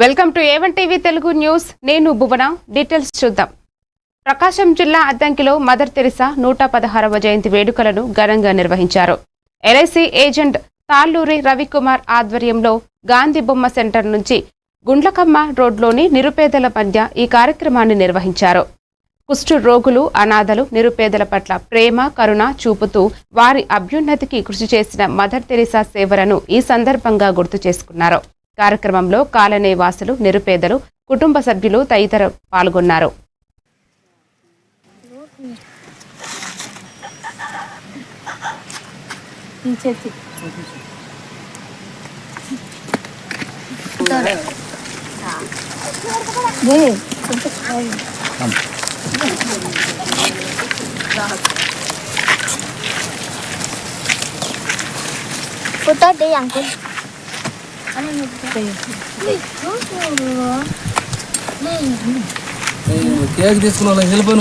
Welcome to A1 TV Telugu news. నేను భువన. Details చూద్దాం. ప్రకాశం జిల్లా అద్దంకిలో మదర్ తెరిసా 116వ జయంతి వేడుకలను ఘనంగా నిర్వహించారు. LIC ఏజెంట్ తాళ్లూరి రవికుమార్ ఆధ్వర్యంలో గాంధీ బొమ్మ సెంటర్ నుంచి గుండ్లకమ్మ రోడ్లోని నిరుపేదల మధ్య ఈ కార్యక్రమాన్ని నిర్వహించారు. కుష్టు రోగులు, అనాథలు, నిరుపేదల పట్ల ప్రేమ, కరుణ చూపుతూ వారి అభ్యున్నతికి కృషి చేసిన మదర్ తెరిసా సేవలను ఈ సందర్భంగా గుర్తు చేసుకున్నారు. కార్యక్రమంలో కాలనీ వాసులు, నిరుపేదలు, కుటుంబ సభ్యులు తదితరులు పాల్గొన్నారు. Foto deh angkut. కేక్ తీసుకున్న వాళ్ళకి వెళ్ళిపోయిన